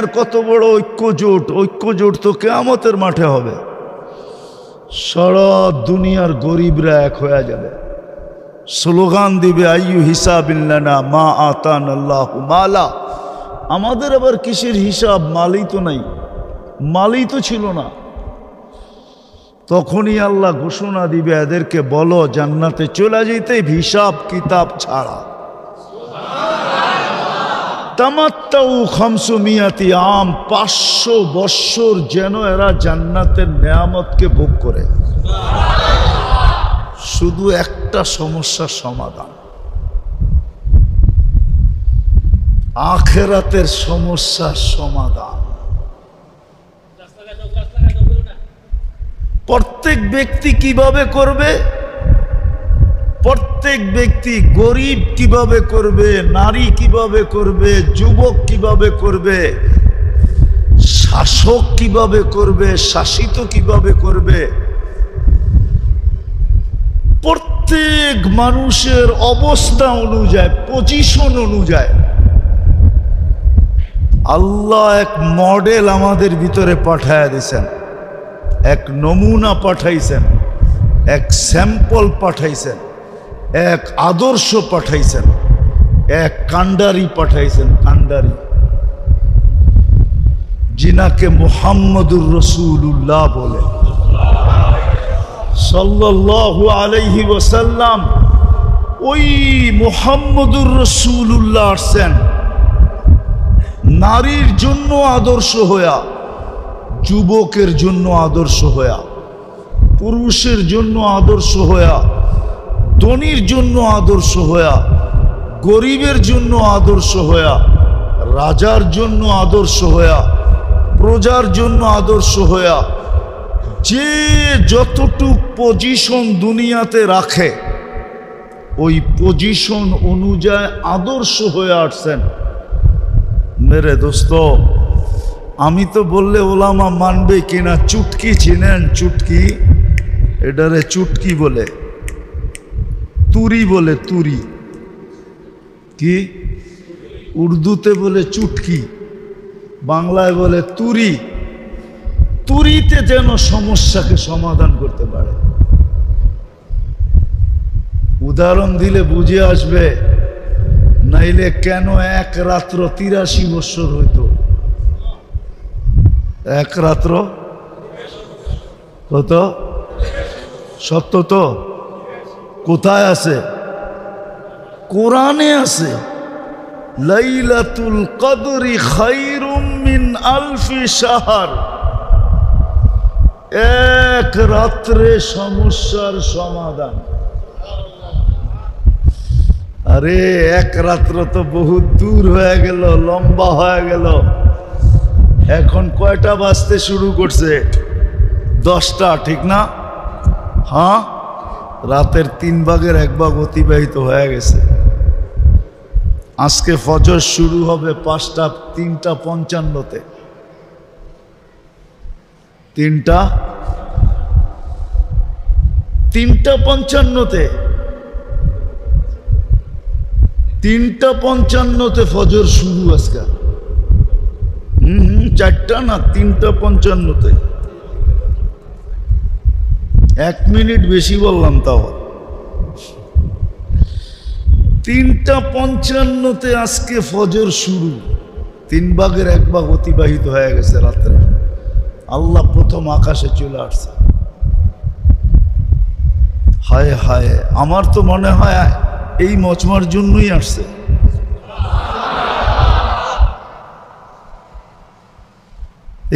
দুনিয়ার কত বড় ঐক্যজোট তো কিয়ামতের মাঠে হবে। সারা দুনিয়ার গরিবরা এক হয়ে যাবে, স্লোগান দিবে আইয়ু হিসাবিল্লানা মা আতান আল্লাহু মালা। আমাদের আবার কিসের হিসাব? মালই তো নাই, মালই তো ছিল না। তখনই আল্লাহ ঘোষণা দিবে এদেরকে বলো জান্নাতে চলে যেতে হিসাব কিতাব ছাড়া। তামাত্তাউ খামসুমিয়াতি আম, 500 বৎসর যেন এরা জান্নাতের নেয়ামতকে ভোগ করে। শুধু একটা সমস্যার সমাধান, আখিরাতের সমস্যার সমাধান। প্রত্যেক ব্যক্তি কিভাবে করবে? প্রত্যেক ব্যক্তি, গরিব কিভাবে করবে, নারী কিভাবে করবে, যুবক কিভাবে করবে, শাসক কিভাবে করবে, শাসিত কিভাবে করবে, প্রত্যেক মানুষের অবস্থা অনুযায়ী, পজিশন অনুযায়ী আল্লাহ এক মডেল আমাদের ভিতরে পাঠায় দিয়েছেন, এক নমুনা পাঠাইছেন, এক স্যাম্পল পাঠাইছেন, এক আদর্শ পাঠাইছেন, এক কান্ডারি পাঠাইছেন। কান্ডারি যিনাকে মুহাম্মদুর রাসূলুল্লাহ বলে সাল্লাল্লাহু আলাইহি ওয়াসাল্লাম। ওই মুহাম্মদুর রাসূলুল্লাহ আসছেন নারীর জন্য আদর্শ হইয়া, যুবকের জন্য আদর্শ হইয়া, পুরুষের জন্য আদর্শ হইয়া, ধনীর জন্য আদর্শ হইয়া, গরিবের জন্য আদর্শ হইয়া, রাজার জন্য আদর্শ হইয়া, প্রজার জন্য আদর্শ হইয়া, যে যতটুক পজিশন দুনিয়াতে রাখে ওই পজিশন অনুযায়ী আদর্শ হয়ে আসছেন। মেরে দোস্ত, আমি তো বললে ওলামা মানবে কিনা। চুটকি চিনেন? চুটকি, এটারে চুটকি বলে, তুরি বলে, তুরি কি? উর্দুতে বলে চুটকি, বাংলায় বলে তুরি। তুরিতে যেন সমস্যাকে সমাধান করতে পারে। উদাহরণ দিলে বুঝে আসবে, নাইলে কেন এক রাত্র 83 বৎসর হইতো? এক রাত্র কত? সত্য তো? কোথায় আছে? কোরআনে আছে। লাইলাতুল কদরি খায়রুম মিন আলফি শাহর। এক রাত্রে সমস্যার সমাধান। আরে এক রাত্র তো বহুত দূর হয়ে গেল, লম্বা হয়ে গেল। এখন কয়টা বাজতে শুরু করছে? 10টা, ঠিক না? হ্যাঁ, রাতের 3 ভাগের 1 ভাগ অতিবাহিত হয়ে গেছে। আজকে ফজর শুরু হবে 3:55-তে। 3:55-তে 3:55-তে ফজর শুরু আজকে। 4টা না, 3:55-তে। 1 মিনিট বেশি বললাম তাও। 3:55-তে আজকে ফজর শুরু। 3 ভাগের 1 ভাগ অতিবাহিত হয়ে গেছে রাত্রে। আল্লাহ প্রথম আকাশে চলে আসছে। হায় হায়, আমার তো মনে হয় এই মজমার জন্যই আসছে।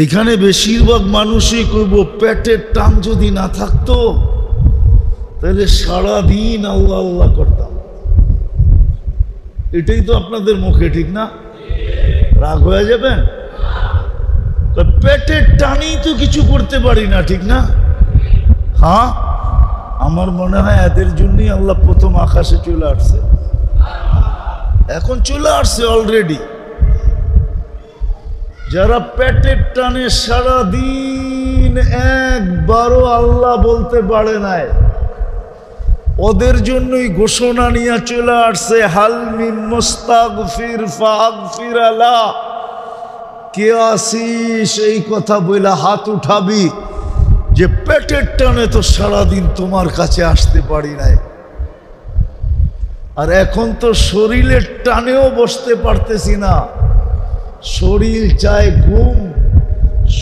এখানে বেশিরভাগ মানুষই কইব পেটের টান যদি না থাকতো তাহলে সারাদিন আল্লাহ আল্লাহ করতাম। এটাই তো আপনাদের মুখে, ঠিক না? রাগ হয়ে যাবেন? পেটের টানেই তো কিছু করতে পারি না, ঠিক না? হ্যাঁ, আমার মনে হয় এদের জন্যই আল্লাহ প্রথম আকাশে চলে আসছে। এখন চলে আসছে অলরেডি। যারা পেটের টানে সারাদিন একবারও আল্লাহ বলতে পারে নাই, ওদের জন্যই ঘোষণা নিয়ে চলে আসছে, হাল মিন মুস্তাগফির ফাগফির লা। কে আসিস এই কথা বইলা হাত উঠাবি যে পেটের টানে তো সারাদিন তোমার কাছে আসতে পারি নাই, আর এখন তো শরীরের টানেও বসতে পারতেছি না, শরীর চায় ঘুম,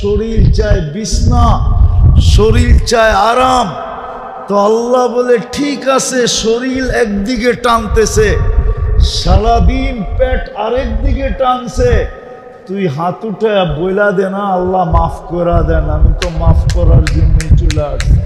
শরীর চায় বিছনা, শরীর চায় আরাম। তো আল্লাহ বলে ঠিক আছে, শরীর একদিকে টানতেছে, সারাদিন পেট আরেক দিকে টানছে, তুই হাত উঠে বইলা দে না আল্লাহ মাফ করা দেন, আমি তো মাফ করার জন্যই চলে আসছি।